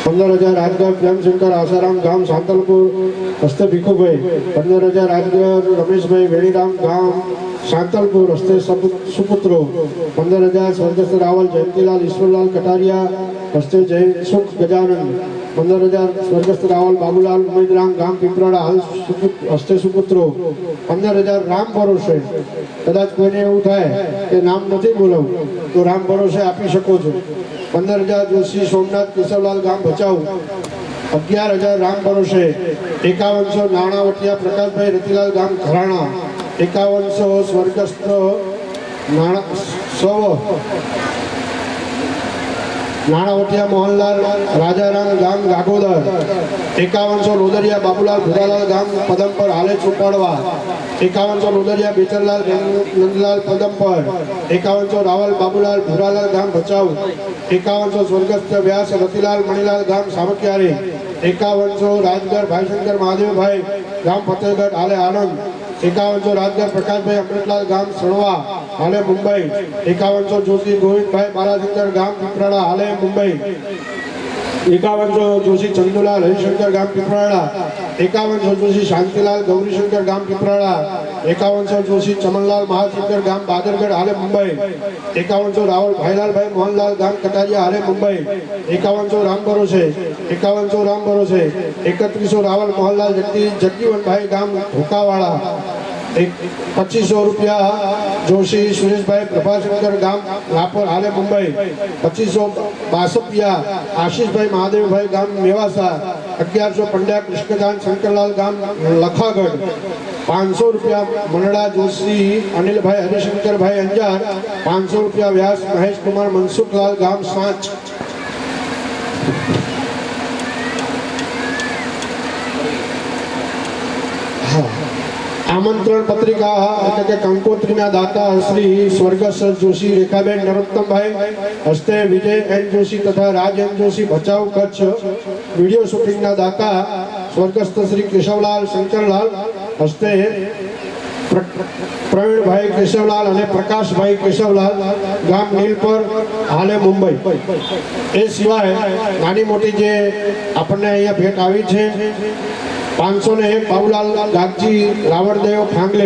15,000 રાજગર પ્રેમશંકર આસારામ ગામ સાંતલપુર હસ્તે ભીખુભાઈ. 15,000 રાજગર રમેશભાઈ વેણીરામ ગામ સાંતલપુર હસ્તે સુપુત્રો. 15,000 સ્વર્ગસ્થ રાવલ જયંતિલાલ ઈશ્વરલાલ કટારિયા હસ્તે જય સુખ ગજાનંદ. 15,000 સ્વર્ગસ્થ રાવલ બાબુલાલ ઉમેદરામ ગામ પીપરાળા હાલ હસ્તે સુપુત્રો. 15,000 રામ ભરોસે, કદાચ કોઈને એવું થાય કે નામ નથી બોલવું તો રામ ભરોસે આપી શકો છો. 15,000 જોશી સોમનાથ કેશવલાલ ગામ ભચાઉ. 11,000 રામ ભરોસે. 5100 નાણાવટિયા પ્રકાશભાઈ રતિલાલ ગામ ઘરાણા. 5100 સ્વર્ગસ્થ નાણાવટિયા મોહનલાલ રાજારામ ગામ ગાગોદર. 5100 લોધરિયા બાબુલાલ ભુરાલાલ ગામ પદમપર હાલે ચોપાડવા. 5100 લોધરિયા બેચરલાલ નંદલાલ પદમપર. 5100 રાવલ બાબુલાલ ભુરાલાલ ગામ ભચાઉ. 5100 સ્વર્ગસ્થ વ્યાસ રતિલાલ મણીલાલ ગામ સામખિયારે. 5100 રાજગર ભાઈશંકર મહાદેવભાઈ ગામ ફતેહગઢ હાલે આણંદ. 5100 રાજગર પ્રકાશભાઈ અમૃતલાલ ગામ સણવા હાલે મુંબઈ. 5100 જોશી ગોવિંદભાઈ બાલાશંકર ગામ પીપરાળા હાલે મુંબઈ. 5100 જોશી ચંદુલાલ હરિશંકર ગામ પીપરાળા. 5100 જોશી શાંતિલાલ ગૌરીશંકર ગામ પીપરાળા. 5100 જોશી ચમનલાલ મહાશંકર ગામ બાદરગઢ હાલે મુંબઈ. 5100 રાવલ ભાઈલાલભાઈ મોહનલાલ ગામ કટારિયા હાલે મુંબઈ. 5100 રામ ભરોસે. 5100 રામ ભરોસે. 3100 રાવલ મોહનલાલ જગજીવનભાઈ ગામ ભૂકાવાળા. 2500 રૂપિયા જોશી સુરેશભાઈ પ્રભાશંકર ગામ રાપર હાલે મુંબઈ. 2500 બાસપિયા આશીષભાઈ મહાદેવભાઈ ગામ મેવાસા. 1100 પંડ્યા કૃષ્ણદાન શંકરલાલ ગામ લખાગઢ. 500 રૂપિયા મંડળા જોશી અનિલભાઈ હરિશંકરભાઈ અંજાર. 500 રૂપિયા વ્યાસ મહેશકુમાર મનસુખલાલ ગામ સાંચ. આમંત્રણ પત્રિકા એટલે કે કંકોત્રીના દાતા શ્રી સ્વર્ગસ્થ જોશી રેખાબેન નરોત્તમભાઈ હસ્તે વિજય એન જોશી તથા રાજ એન જોશી ભચાઉ કચ્છ. વિડીયો શૂટિંગના દાતા સ્વર્ગસ્થ શ્રી કેશવલાલ શંકરલાલ હસ્તે પ્રવીણભાઈ કેશવલાલ અને પ્રકાશભાઈ કેશવલાલ ગામ નીલપર હાલે મુંબઈ. એ સિવાય નાની મોટી જે આપણને અહીંયા ભેટ આવી છે 501 બાબુલાલ ગાગજી, 500 રામ ભરોસે, 500 જોશી નટવરલાલ અમૃતલાલ ગામ ભચાઉ, 500 રાજગર ભાઈશંકર મહાદેવભાઈ ગામ ફાંગલી, 500 જોશી ચંદુલાલ હરિશંકર ગામ બાદરગઢ હાલે મુંબઈ. 5100 રાવલ મોહનલાલ ગામ કટારિયા હાલે મુંબઈ. 5100 રામ ભરોસે. 5100 જોશી ચમનલાલ મહાશંકર ગામ પીપરાળા હાલે મુંબઈ. 5100 રાવલ ભાઈલાલભાઈ મોહનલાલ ગામ કટારિયા હાલે મુંબઈ. 5100 રાવલ મોહનલાલ જગદીવનભાઈ ગામ ભૂકાવાળા. 5100 રાજગર ભાઈશંકર ગામ ભચાઉ. 5100 રામ ભરોસે. 5100 જોશી નટવરલાલ અમૃતલાલ ગામ ભચાઉ, 5100 રાજગર ભાઈશંકર મહાદેવભાઈ ગામ ફાંગલી, 5100 જોશી ચંદુલાલ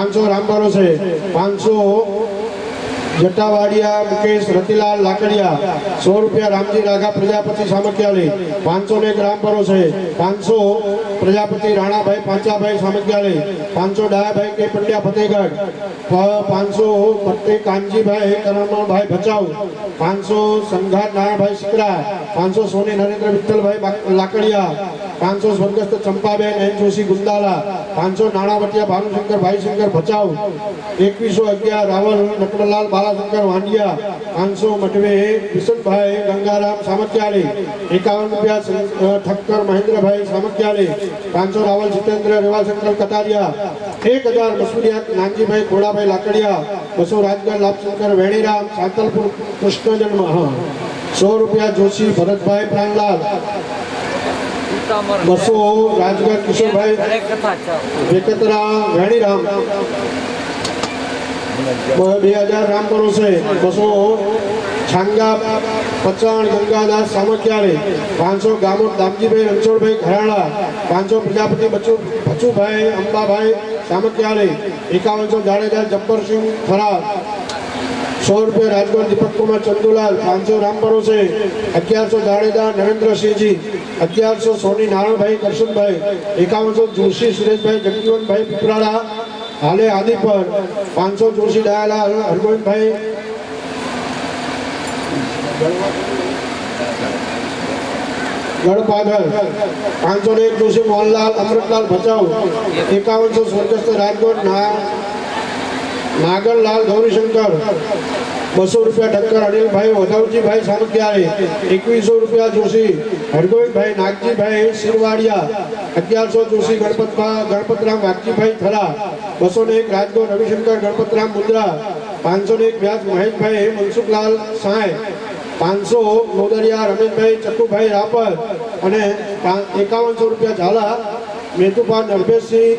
હરિશંકર ગામ બાદરગઢ હાલે મુંબઈ. 5100 રામ ભરોસે. 5100 જોશી ચમનલાલ જટાવાડિયા મુકેશ રતિલાલ લાકડિયા 100 રૂપિયા રામજી રાઘા પ્રજાપતિ સામખ્યાલય 500 ને ગ્રામ પરોસે 500 પ્રજાપતિ રાણાભાઈ પાંચાભાઈ સામખ્યાલય 500 ડાયાભાઈ કે પંડ્યા ફતેહગઢ 500 પટ્ટી કાનજીભાઈ કરણભાઈ ભચાઉ 500 સંઘાર નારાયણભાઈ સિકરા 500 સોની નરેન્દ્ર વિઠ્ઠલભાઈ લાકડિયા 500 સ્વર્ગસ્થ ચંપાબેન એન જોશી ગુંદાલા 500 નાણાવટિયા ભાનુશંકર ભાઈશંકર ભચાઉ 2111 રાવલ નકડલાલ બાલાશંકર વાંડિયા 500 મઢવે કિશનભાઈ ગંગારામ સામખ્યાલય 51 રૂપિયા ઠક્કર મહેન્દ્રભાઈ સામખ્યાલય 500 રાવલ જીતેન્દ્ર રેવાશંકર કટારિયા 1000 મસુરિયા નાનજીભાઈ ખોડાભાઈ લાકડિયા 200 રાજગર લાભશંકર વેણીરામ સાંતલપુર કૃષ્ણ જન્મ 100 રૂપિયા જોશી ભરતભાઈ પ્રાણલાલ 200 રાજગર કિશોરભાઈ વેકતરા વેણીરામ 2000 રામ પરોસે 200 છાંગા પચાણ ગંગાદાસ સામખ્યાલય 500 ગામોદ દામજીભાઈ રણછોડભાઈ ઘરાણા 500 પ્રજાપતિ બચુભાઈ અંબાભાઈ સામખ્યાલય 5100 જાડેજા જબ્બરસિંહ થરાદ 100 રૂપિયા રાજગોર દીપકકુમાર ચંદુલાલ 500 રામ પરોસે 1100 જાડેજા નરેન્દ્રસિંહજી 1100 સોની નારાયણભાઈ કરશનભાઈ 5100 જોશી સુરેશભાઈ જગજીવનભાઈ પીપરાળા હાલે આદિપર 500 જોશી દયાલાલ હરગોવિંદભાઈ ગઢપાગલ 501 જોશી મોહનલાલ અમૃતલાલ ભચાઉ 5100 સ્વર્ગસ્થ રાજકોટ નાગરલાલ ગૌરીશંકર 200 રૂપિયા ઠક્કર અનિલભાઈ વધવજીભાઈ સામખ્યાલય 2100 રૂપિયા જોશી હરગોવિંદભાઈ નાગજીભાઈ શિરવાડિયા 1100 જોશી ગણપતરામ વાઘજીભાઈ થરા 201 રાજગોર રવિશંકર ગણપતરામ મુદ્રા 501 વ્યાસ મહેશભાઈ મનસુખલાલ સાંય 500 મોદરિયા રમેશભાઈ ચક્કુભાઈ રાપર અને 5100 રૂપિયા ઝાલા મેતુપા નરભેશસિંહ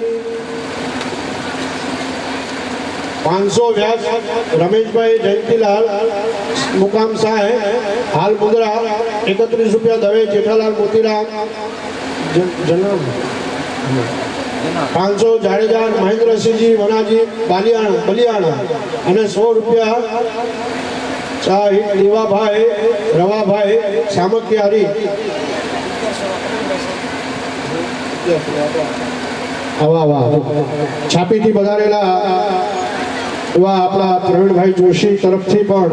500 વ્યાસ રમેશભાઈ જયંતિલાલ મુકામ સાહેબ હાલ મુદ્રા 31 રૂપિયા દવે જેઠાલાલ મોતીરામ 500 જાડેજા મહેન્દ્રસિંહજી વનાજી બલિયાણા અને 100 રૂપિયા શાહિદ દેવાભાઈ રવાભાઈ સામખ્યારી છાપીથી વધારેલા એવા આપણા પ્રવીણભાઈ જોશી તરફથી પણ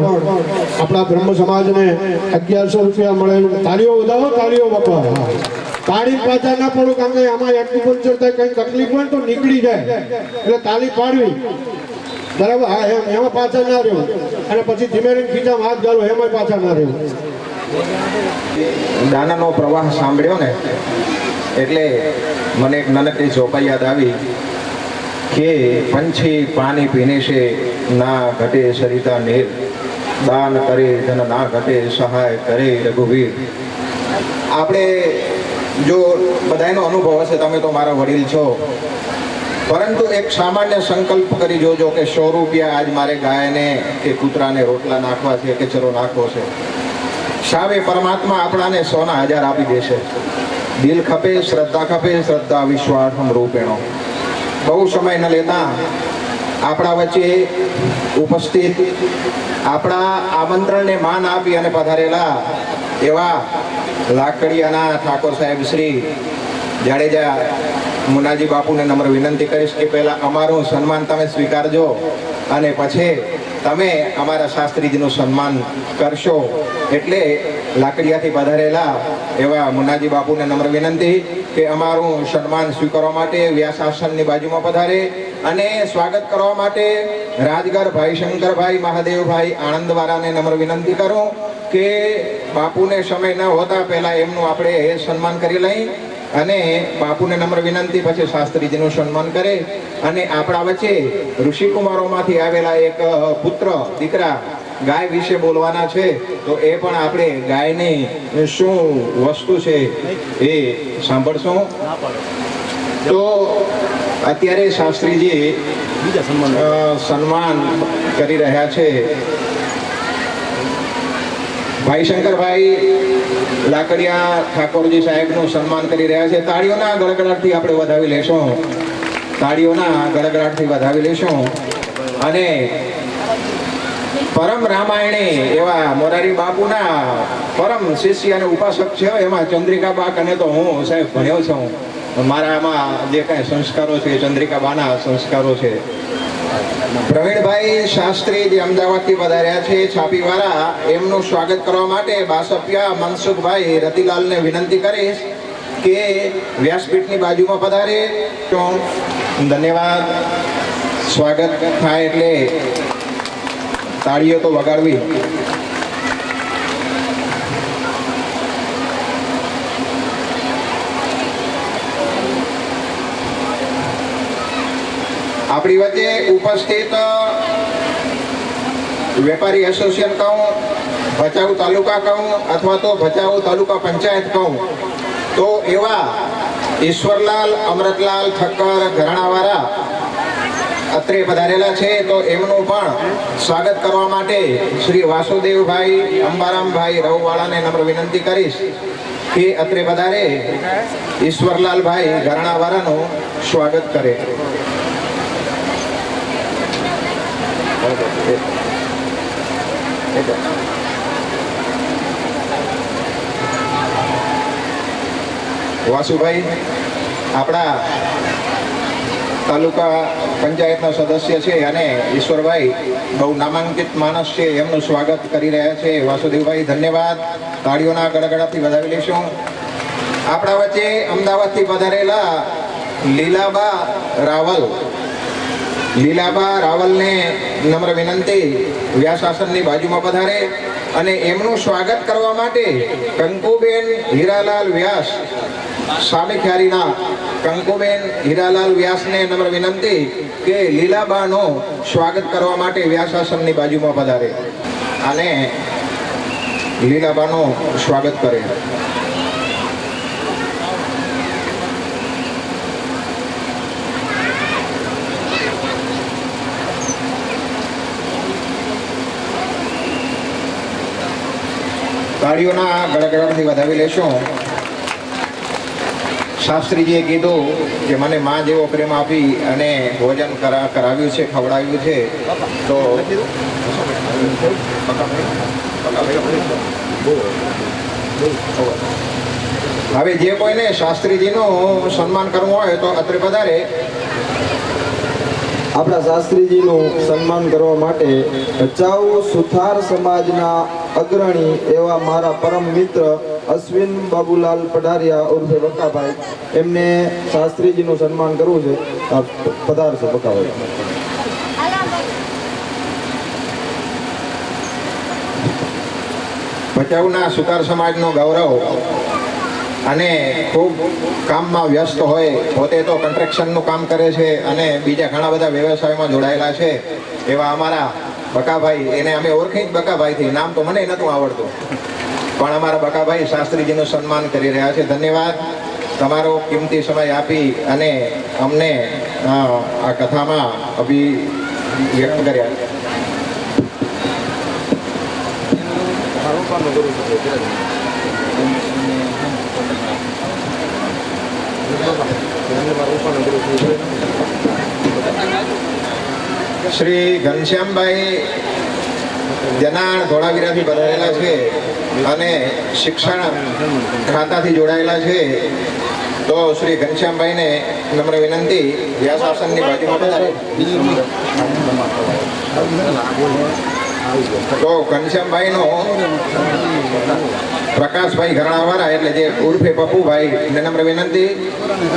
આપણા બ્રહ્મ સમાજને 1100 રૂપિયા મળે. તાળીઓ વધાવો, તાળીઓ બાપા. તાળી પાછા ના પડું, કારણ કે આમાં એક્યુપંક્ચર થાય કઈ તકલીફ હોય તો નીકળી જાય, એટલે તાળી પાડવી બરાબર. હા, એમાં પાછા ના રહેવું અને પછી ધીમે રહીને ખીચામાં હાથ ગાલો, એમાં પાછા ના રહેવું. દાનાનો પ્રવાહ સાંભળ્યો ને એટલે મને એક નાનકડી ચોપાઈ યાદ આવી કે પંછી પાણી પીને છે ના ઘટે સરિતા નીર, દાન કરે ધન ના ઘટે સહાય કરે રઘુવીર. આપણે જો બધાનો અનુભવ હશે, તમે તો મારા વડીલ છો, પરંતુ એક સામાન્ય સંકલ્પ કરી જોજો કે 100 રૂપિયા આજ મારે ગાયને કે કૂતરાને રોટલા નાખવા છે કે ચરો નાખવો છે. સાવે પરમાત્મા આપણાને 100 ના 1000 આપી દેશે. દિલ ખપે, શ્રદ્ધા ખપે, શ્રદ્ધા વિશ્વાસમ રૂપેણો. બહુ સમય ન લેતા આપણા વચ્ચે ઉપસ્થિત, આપણા આમંત્રણને માન આપી અને પધારેલા એવા લાકડિયાના ઠાકોર સાહેબ શ્રી જાડેજા મુનાજી બાપુને નમ્ર વિનંતી કરીશ કે પહેલા અમારું સન્માન તમે સ્વીકારજો અને પછી તમે અમારા શાસ્ત્રીજીનું સન્માન કરશો. એટલે લાકડિયાથી પધારેલા એવા મુનાજી બાપુને નમ્ર વિનંતી કે અમારું સન્માન સ્વીકારવા માટે વ્યાસાસનની બાજુમાં પધારે અને સ્વાગત કરવા માટે રાજગર ભાઈ શંકરભાઈ મહાદેવભાઈ આણંદવાળાને નમ્ર વિનંતી કરું કે બાપુને સમય ન હોતા પહેલા એમનું આપણે સન્માન કરી લઈ અને બાપુને નમ્ર વિનંતી પછી શાસ્ત્રીજીનું સન્માન કરે. અને આપણા વચ્ચે ઋષિકુમારોમાંથી આવેલા એક પુત્ર દીકરા ગાય વિશે બોલવાના છે, તો એ પણ આપણે ગાયની શું વસ્તુ છે એ સાંભળશું. તો અત્યારે શાસ્ત્રીજી સન્માન કરી રહ્યા છે. ભાઈ શંકરભાઈ લાકડિયા ઠાકોરજી સાહેબનું સન્માન કરી રહ્યા છે. તાળીઓના ગડગડાટથી આપણે વધાવી લેશું, તાળીઓના ગડગડાટથી વધાવી લેશું. અને પરમ રામાયણી એવા મોરારી બાપુના પરમ શિષ્ય અને ઉપાસક છે. એમાં ચંદ્રિકા બા કને તો હું સાહેબ ભણ્યો છું. મારામાં જે કાંઈ સંસ્કારો છે ચંદ્રિકા બાના સંસ્કારો છે. પ્રવીણભાઈ શાસ્ત્રી જે અમદાવાદથી પધાર્યા છે છાપીવાળા, એમનું સ્વાગત કરવા માટે બાસપિયા મનસુખભાઈ રતિલાલને વિનંતી કરીશ કે વ્યાસપીઠની બાજુમાં પધારે તો ધન્યવાદ. સ્વાગત થાય એટલે તાળીઓ તો વગાડવી. આપણી વચ્ચે ઉપસ્થિત વેપારી એસોસિએશન કહું, ભચાઉ તાલુકા કહું અથવા તો ભચાઉ તાલુકા પંચાયત કહું, તો એવા ઈશ્વરલાલ અમૃતલાલ ઠક્કર ઘરાણાવાળા અત્રે પધારેલા છે. તો એમનું પણ સ્વાગત કરવા માટે શ્રી વાસુદેવભાઈ અંબારામભાઈ રવવાળાને નમ્ર વિનંતી કરીશ કે અત્રે પધારે ઈશ્વરલાલભાઈ ઘરાણાવાળાનું સ્વાગત કરે. વાસુભાઈ આપણા તાલુકા પંચાયતના સદસ્ય છે અને ઈશ્વરભાઈ બહુ નામાંકિત માણસ છે, એમનું સ્વાગત કરી રહ્યા છે. વાસુદેવભાઈ ધન્યવાદ. તાળીઓના ગડગડાથી વધાવી લઈશું. આપણા વચ્ચે અમદાવાદથી પધારેલા લીલાબા રાવલ, લીલાબા રાવલને નમ્ર વિનંતી વ્યાસાસનની બાજુમાં પધારે અને એમનું સ્વાગત કરવા માટે કંકુબેન હીરાલાલ વ્યાસ સામેખ્યારીના કંકુબેન હીરાલાલ વ્યાસને નમ્ર વિનંતી કે લીલાબાનો સ્વાગત કરવા માટે વ્યાસાસનની બાજુમાં પધારે અને લીલાબાનું સ્વાગત કરે. તાળીઓના ગડગડાટથી વધાવી લેશું. શાસ્ત્રીજીએ કીધું કે મને માં જેવો પ્રેમ આપી અને ભોજન કરાવ્યું છે, ખવડાવ્યું છે. તો હવે જે કોઈને શાસ્ત્રીજીનું સન્માન કરવું હોય તો અત્રે પધારે. આપણા શાસ્ત્રીજીનું સન્માન કરવા માટે ભચાઉ સુથાર સમાજના અગ્રણી એવા મારા પરમ મિત્ર અશ્વિન બાબુલાલ પઢારિયા ઉર્ફે બકાભાઈ, એમને શાસ્ત્રીજીનું સન્માન કરવું છે. આપ પધારશો બકાભાઈ. ભચાઉના સુતાર સમાજનો ગૌરવ અને ખૂબ કામમાં વ્યસ્ત હોય, પોતે તો કન્સ્ટ્રક્શનનું કામ કરે છે અને બીજા ઘણા બધા વ્યવસાયમાં જોડાયેલા છે એવા અમારા બકાભાઈ, એને અમે ઓળખી જ બકાભાઈથી, નામ તો મને નહોતું આવડતું, પણ અમારા બકાભાઈ શાસ્ત્રીજીનું સન્માન કરી રહ્યા છે. ધન્યવાદ. તમારો કિંમતી સમય આપી અને અમને આ કથામાં અભિવ્યક્ત કર્યા. શ્રી ઘનશ્યામભાઈ જનાણ ધોળાવીરાથી પધારેલા છે અને શિક્ષણ ખાતાથી જોડાયેલા છે. તો શ્રી ઘનશ્યામભાઈને નમ્ર વિનંતી વ્યાસાસનની બાજુમાં પધારે. તો ઘનશ્યામભાઈનો પ્રકાશભાઈ ઘરાણાવાળા એટલે જે ઉર્ફે પપ્પુભાઈ ને નમ્ર વિનંતી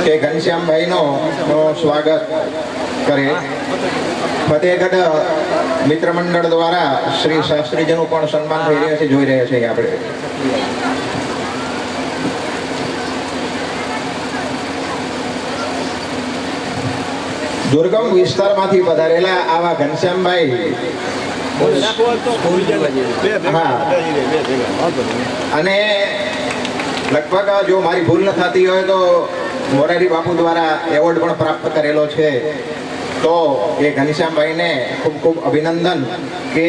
કે ઘનશ્યામભાઈનો સ્વાગત કરે. ફતેહગઢ મિત્ર મંડળ દ્વારા શ્રી શાસ્ત્રીજીનું પણ સન્માન થઈ રહ્યા છે, જોઈ રહ્યા છે આપણે. દુર્ગમ વિસ્તારમાંથી પધારેલા આવા ઘનશ્યામભાઈ અને લગભગ જો મારી ભૂલ ન થતી હોય તો મોરારી બાપુ દ્વારા એવોર્ડ પણ પ્રાપ્ત કરેલો છે. તો એ ઘનશ્યામભાઈને ખૂબ ખૂબ અભિનંદન કે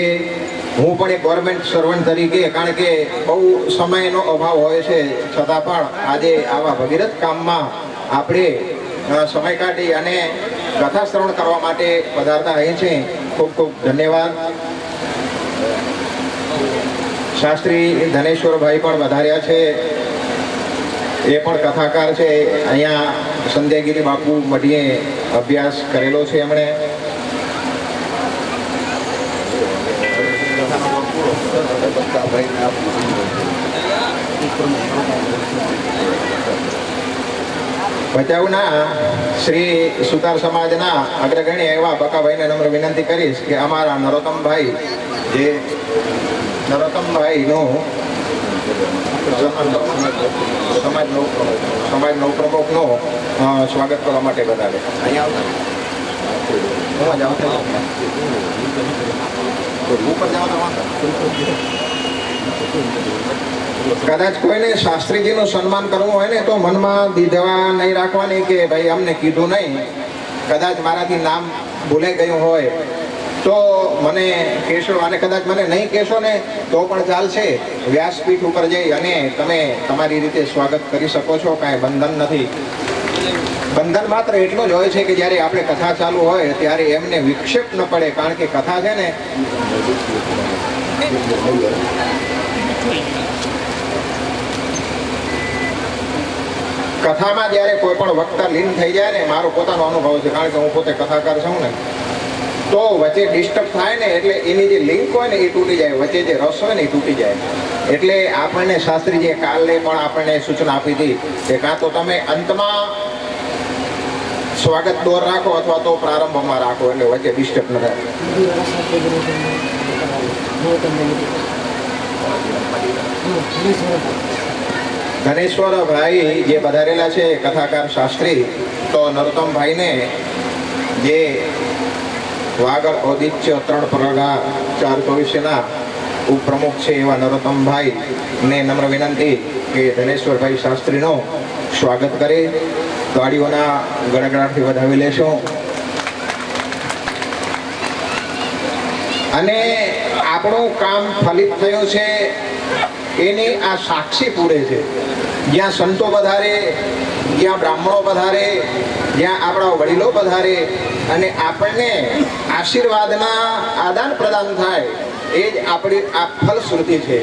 હું પણ એક ગવર્મેન્ટ સર્વન્ટ તરીકે, કારણ કે બહુ સમયનો અભાવ હોય છે છતાં પણ આજે આવા ભગીરથ કામમાં આપણે સમય કાઢી અને કથા શ્રવણ કરવા માટે પધારતા અહીં છે. ખૂબ ખૂબ ધન્યવાદ. શાસ્ત્રી ધનેશ્વરભાઈ પણ વધાર્યા છે, એ પણ કથાકાર છે. અહીંયા સંધ્યાગીરી બાપુ મઢીએ અભ્યાસ કરેલો છે એમણે. ભચાઉના શ્રી સુતાર સમાજના અગ્રગણ્ય એવા બકાભાઈને નમ્ર વિનંતી કરીશ કે અમારા નરોત્તમભાઈ જે નરોત્તમભાઈનું સમાજ નવપ્રમુખનું સ્વાગત કરવા માટે બધાને અહીંયા કદાચ કોઈને શાસ્ત્રીજીનું સન્માન કરવું હોય ને તો મનમાં દીધવા નહીં રાખવાની કે ભાઈ અમને કીધું નહીં, કદાચ મારાથી નામ ભૂલાઈ ગયું હોય તો મને કહેશો, અને કદાચ મને નહીં કહેશો ને તો પણ ચાલશે. વ્યાસપીઠ ઉપર જઈ અને તમે તમારી રીતે સ્વાગત કરી શકો છો, કાંઈ બંધન નથી. બંધન માત્ર એટલો જ હોય છે કે જ્યારે આપણે કથા ચાલુ હોય ત્યારે એમને વિક્ષેપ ન પડે, કારણ કે કથા છે ને કથામાં જ્યારે કોઈ પણ વક્તા લીન થઈ જાય ને, મારો પોતાનો અનુભવ છે કારણ કે હું પોતે કથાકાર છું ને, તો વચ્ચે ડિસ્ટર્બ થાય ને એટલે એની જે લિંક હોય ને એ તૂટી જાય, વચ્ચે જે રસ હોય ને એ તૂટી જાય. એટલે આપણને શાસ્ત્રીજીએ કાલે પણ આપણને સૂચના આપી હતી કે કાં તો તમે અંતમાં સ્વાગત દોર રાખો અથવા તો પ્રારંભમાં રાખો, એટલે વચ્ચે ડિસ્ટર્બ ન થાય. ધનેશ્વરભાઈ જે પધારેલા છે કથાકાર શાસ્ત્રી, તો નરોત્તમભાઈને જે વાગડ ઔદિત્ય 3 પરગા 424ના ઉપપ્રમુખ છે એવા નરોત્તમભાઈ ને નમ્ર વિનંતી કે ધનેશ્વરભાઈ શાસ્ત્રીનું સ્વાગત કરે. ગાડીઓના ગડગડાટથી વધાવી લેશો. અને આપણું કામ ફલિત થયું છે એની આ સાક્ષી પૂરે છે. જ્યાં સંતો પધારે, જ્યાં બ્રાહ્મણો પધારે, જ્યાં આપણા વડીલો પધારે અને આપણને આશીર્વાદના આદાન પ્રદાન થાય, એ જ આપણી આ ફલશ્રુતિ છે.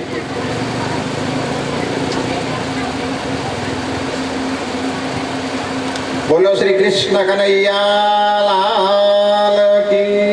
બોલો શ્રી કૃષ્ણ કનૈયા લાલ કી